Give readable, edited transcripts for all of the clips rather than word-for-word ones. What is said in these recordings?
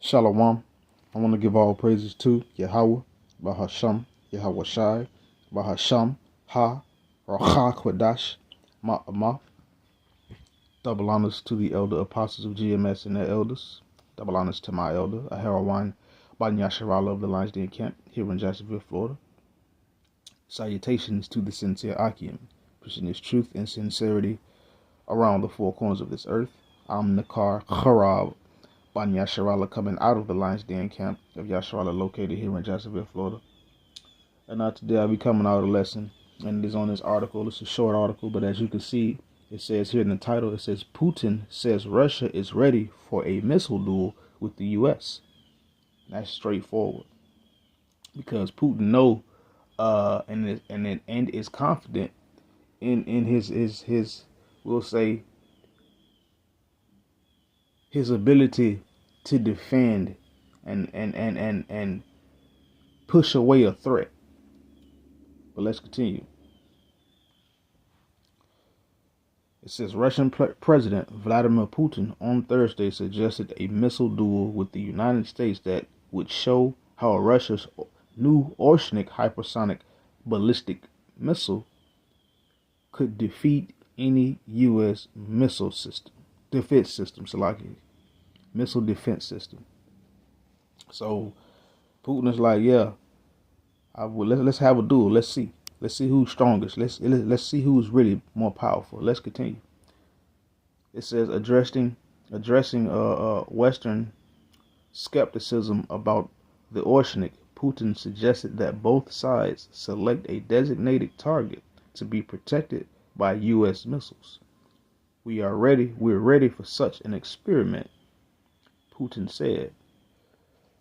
Shalom. I want to give all praises to Yahweh, Bahasham, Yahweh Shai, Bahasham, Ha, Racha Kwadash, Ma'amah. Double honors to the elder apostles of GMS and their elders. Double honors to my elder, Aharawan Banyasharala of the Lions Den Camp here in Jacksonville, Florida. Salutations to the sincere Akim, preaching his truth and sincerity around the four corners of this earth. I'm Nakar Harab Banyasharala coming out of the Lions Den Camp of Yasharala located here in Jacksonville, Florida. And now today I'll be coming out with a lesson, and it is on this article. It's a short article, but as you can see, it says here in the title, it says Putin says Russia is ready for a missile duel with the U.S. That's straightforward, because Putin know and is confident in his we'll say his ability to defend and push away a threat. But let's continue. It says Russian President Vladimir Putin on Thursday suggested a missile duel with the United States that would show how Russia's new Oshnik hypersonic ballistic missile could defeat any U.S. missile system, defense system, missile defense system. So Putin is like, yeah, let's have a duel. Let's see who's strongest. Let's see who's really more powerful. Let's continue. It says addressing Western skepticism about the Oshnik, Putin suggested that both sides select a designated target to be protected by U.S. missiles. We're ready for such an experiment, Putin said.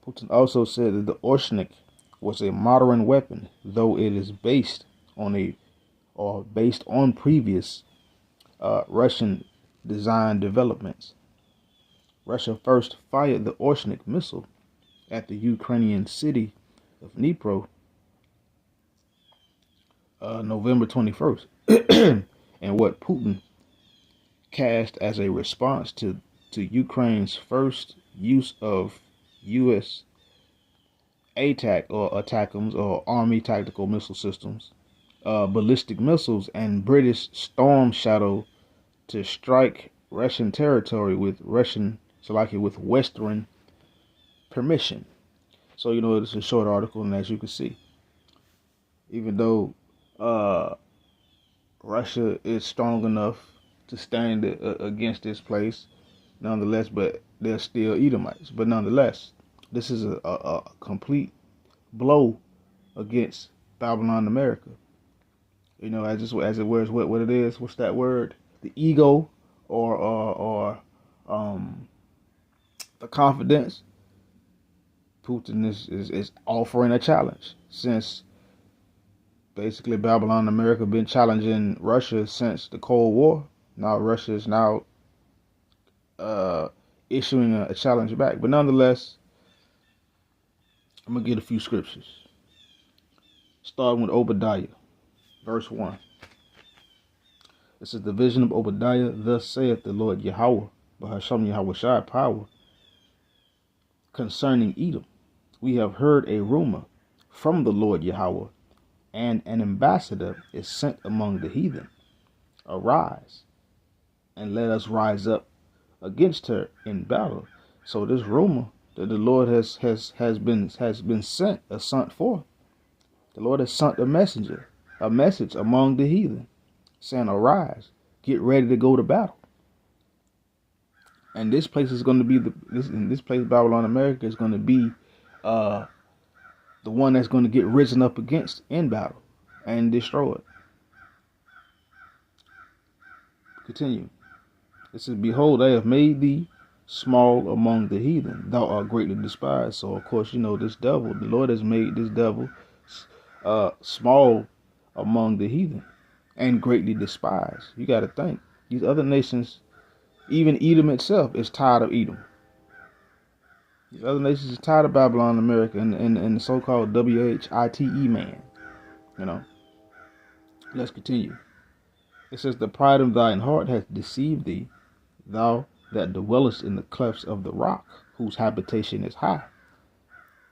Putin also said that the Oshnik was a modern weapon, though it is based on previous Russian design developments. Russia first fired the Oshnik missile at the Ukrainian city of Dnipro November 21st, and what Putin cast as a response to Ukraine's first use of U.S. ATAC or ATACMS or Army Tactical Missile Systems, ballistic missiles, and British Storm Shadow to strike Russian territory with Western permission. So it's a short article, and as you can see, even though Russia is strong enough to stand against this place, nonetheless, but they're still Edomites. But nonetheless, this is a complete blow against Babylon America. As it wears what it is. What's that word? The ego or the confidence. Putin is offering a challenge, since basically Babylon America been challenging Russia since the Cold War. Now Russia is issuing a challenge back. But nonetheless, I'm going to get a few scriptures. Starting with Obadiah, verse 1. This is the vision of Obadiah. Thus saith the Lord Yahweh, Bahasham Yahweh Shai, power, concerning Edom. We have heard a rumor from the Lord Yahweh, and an ambassador is sent among the heathen. Arise, and let us rise up against her in battle. So this rumor that the Lord has been sent forth. The Lord has sent a message among the heathen, saying, arise, get ready to go to battle. And this place is going to be this place, Babylon America, is going to be the one that's going to get risen up against in battle and destroyed. Continue. It says, behold, I have made thee small among the heathen. Thou art greatly despised. So, of course, this devil, the Lord has made this devil small among the heathen and greatly despised. You got to think. These other nations, even Edom itself, is tired of Edom. These other nations is tired of Babylon America and the so-called WHITE man. Let's continue. It says, the pride of thine heart hath deceived thee, thou that dwellest in the clefts of the rock. whose habitation is high,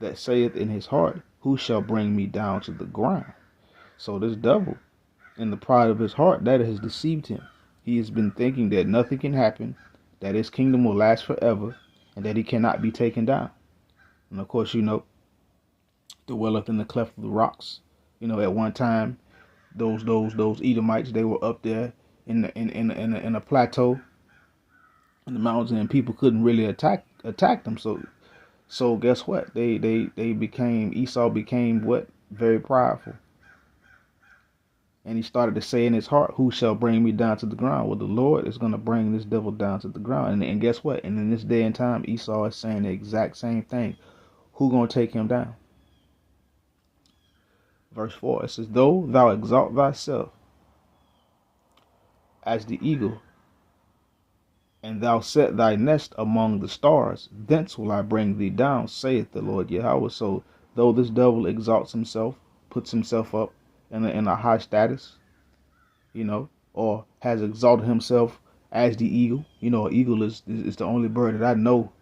that saith in his heart, who shall bring me down to the ground? So this devil, in the pride of his heart, that has deceived him. He has been thinking that nothing can happen, that his kingdom will last forever, and that he cannot be taken down. And of course, dwelleth in the cleft of the rocks. At one time, those Edomites, they were up there in a plateau in the mountains, and people couldn't really attack them. So guess what? Esau became what? Very prideful. And he started to say in his heart, who shall bring me down to the ground? Well, the Lord is going to bring this devil down to the ground. And guess what? And in this day and time, Esau is saying the exact same thing. Who going to take him down? Verse 4, it says, though thou exalt thyself as the eagle, and thou set thy nest among the stars, thence will I bring thee down, saith the Lord Yahweh. So though this devil exalts himself, puts himself up in a high status, or has exalted himself as the eagle. An eagle is the only bird that I know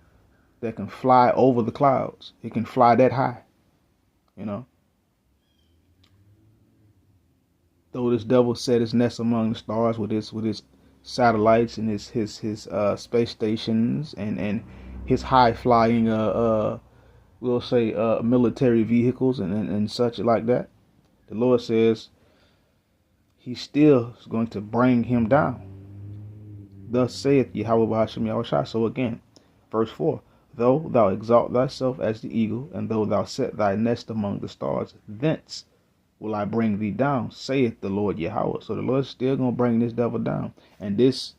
that can fly over the clouds. It can fly that high. Though this devil set his nest among the stars with his satellites and his space stations and his high flying we'll say military vehicles and such like that, the Lord says he still is going to bring him down. Thus saith Yahweh B'Hashem Yahushua. So again, verse 4, though thou exalt thyself as the eagle, and though thou set thy nest among the stars, thence will I bring thee down, saith the Lord Yahweh. So the Lord's still going to bring this devil down. And this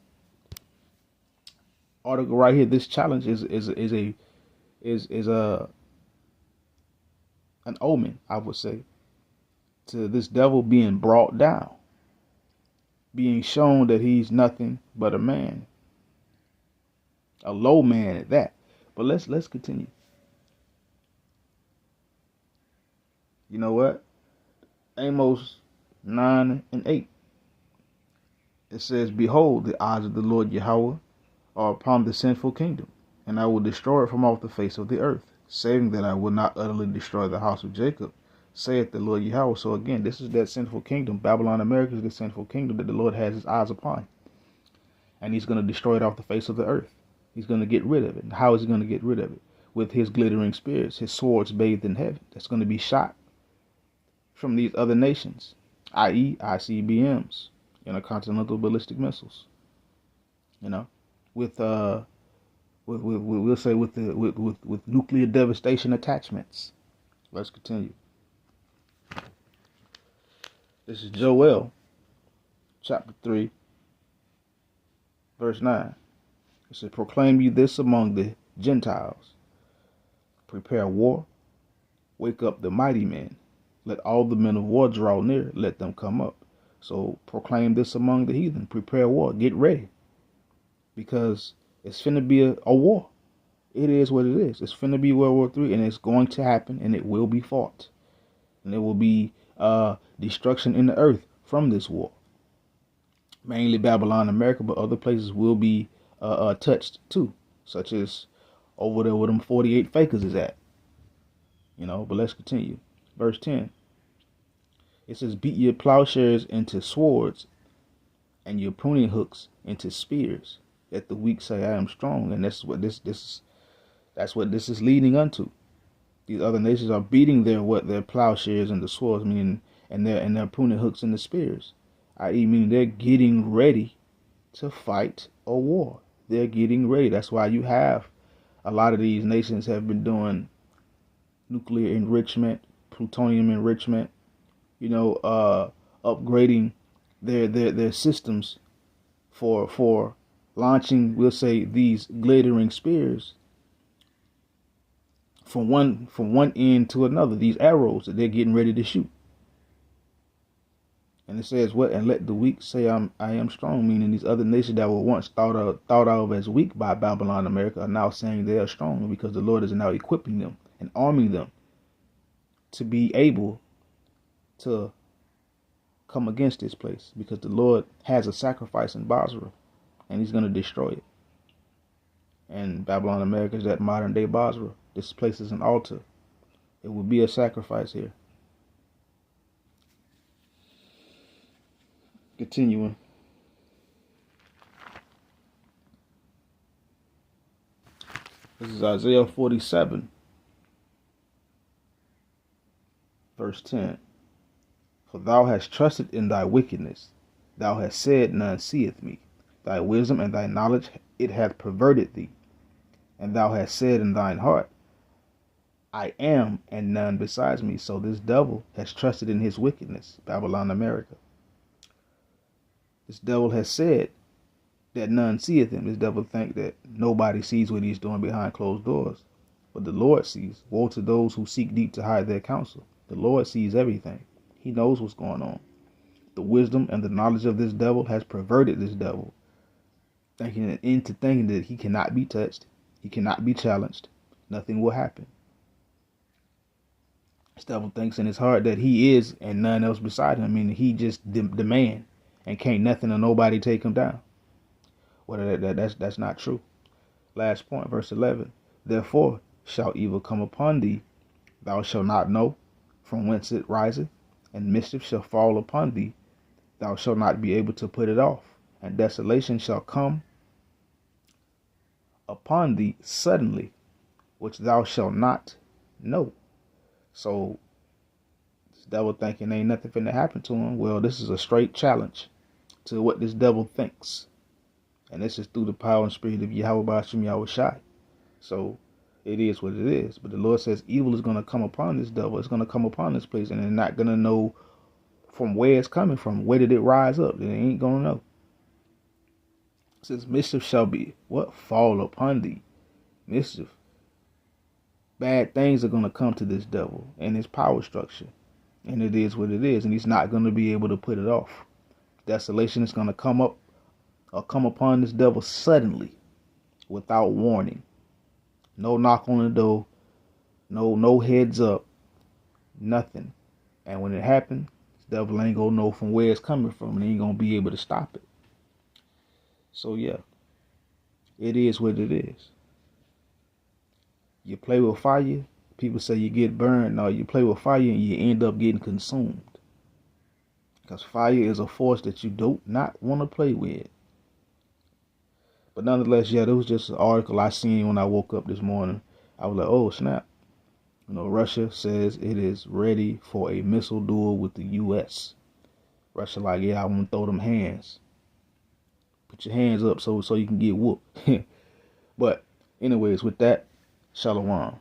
article right here, this challenge is an omen, I would say, to this devil being brought down, being shown that he's nothing but a man, a low man at that. But let's continue. You know what? Amos 9 and 8. It says, behold, the eyes of the Lord Yahweh are upon the sinful kingdom, and I will destroy it from off the face of the earth, saving that I will not utterly destroy the house of Jacob, saith the Lord Yahweh. So again, this is that sinful kingdom. Babylon America is the sinful kingdom that the Lord has his eyes upon. And he's going to destroy it off the face of the earth. He's going to get rid of it. And how is he going to get rid of it? With his glittering spears, his swords bathed in heaven. That's going to be shot from these other nations, i.e. ICBMs, intercontinental ballistic missiles. With we'll say with nuclear devastation attachments. Let's continue. This is Joel, chapter 3, verse 9. It says, proclaim ye this among the Gentiles. Prepare war. Wake up the mighty men. Let all the men of war draw near. Let them come up. So proclaim this among the heathen. Prepare war. Get ready. Because it's finna be a war. It is what it is. It's finna be World War III, and it's going to happen, and it will be fought. And there will be destruction in the earth from this war. Mainly Babylon, America, but other places will be touched too, such as over there where them 48 fakers is at. But let's continue. Verse 10. It says, beat your plowshares into swords and your pruning hooks into spears, that the weak say, I am strong. And that's what this is leading unto. These other nations are beating their plowshares into swords, meaning and their pruning hooks into spears, i.e. meaning they're getting ready to fight a war. They're getting ready. That's why you have a lot of these nations have been doing nuclear enrichment, plutonium enrichment, upgrading their systems for launching, we'll say, these glittering spears from one end to another, these arrows that they're getting ready to shoot. And it says, what? And let the weak say, I am strong, meaning these other nations that were once thought of as weak by Babylon America are now saying they are strong, because the Lord is now equipping them and arming them to be able to come against this place, because the Lord has a sacrifice in Basra, and he's going to destroy it. And Babylon, America is that modern day Basra. This place is an altar. It will be a sacrifice here. Continuing. This is Isaiah 47, verse 10. For thou hast trusted in thy wickedness. Thou hast said, none seeth me. Thy wisdom and thy knowledge, it hath perverted thee. And thou hast said in thine heart, I am, and none besides me. So this devil has trusted in his wickedness, Babylon, America. This devil has said that none seeth him. This devil think that nobody sees what he's doing behind closed doors. But the Lord sees. Woe to those who seek deep to hide their counsel. The Lord sees everything. He knows what's going on. The wisdom and the knowledge of this devil has perverted this devil, thinking that he cannot be touched, he cannot be challenged, nothing will happen. This devil thinks in his heart that he is and none else beside him, meaning he just the man and can't nothing or nobody take him down. Well, that's not true. Last point, verse 11. Therefore shall evil come upon thee, thou shalt not know from whence it riseth, and mischief shall fall upon thee, thou shalt not be able to put it off, and desolation shall come upon thee suddenly, which thou shalt not know. So this devil thinking ain't nothing finna happen to him. Well, this is a straight challenge to what this devil thinks. And this is through the power and spirit of Yahweh Ba'ashem Yahushai. So it is what it is. But the Lord says evil is going to come upon this devil. It's going to come upon this place. And they're not going to know from where it's coming from. Where did it rise up? They ain't going to know. It says mischief shall be what? Fall upon thee. Mischief. Bad things are going to come to this devil and his power structure. And it is what it is. And he's not going to be able to put it off. Desolation is going to come up or come upon this devil suddenly without warning. No knock on the door. No heads up. Nothing. And when it happens, the devil ain't going to know from where it's coming from. And he ain't going to be able to stop it. So yeah. It is what it is. You play with fire, people say you get burned. No, you play with fire and you end up getting consumed. Because fire is a force that you do not want to play with. But nonetheless, yeah, there was just an article I seen when I woke up this morning. I was like, oh, snap. You know, Russia says it is ready for a missile duel with the U.S. Russia like, yeah, I want to throw them hands. Put your hands up so you can get whooped. But anyways, with that, Shalom.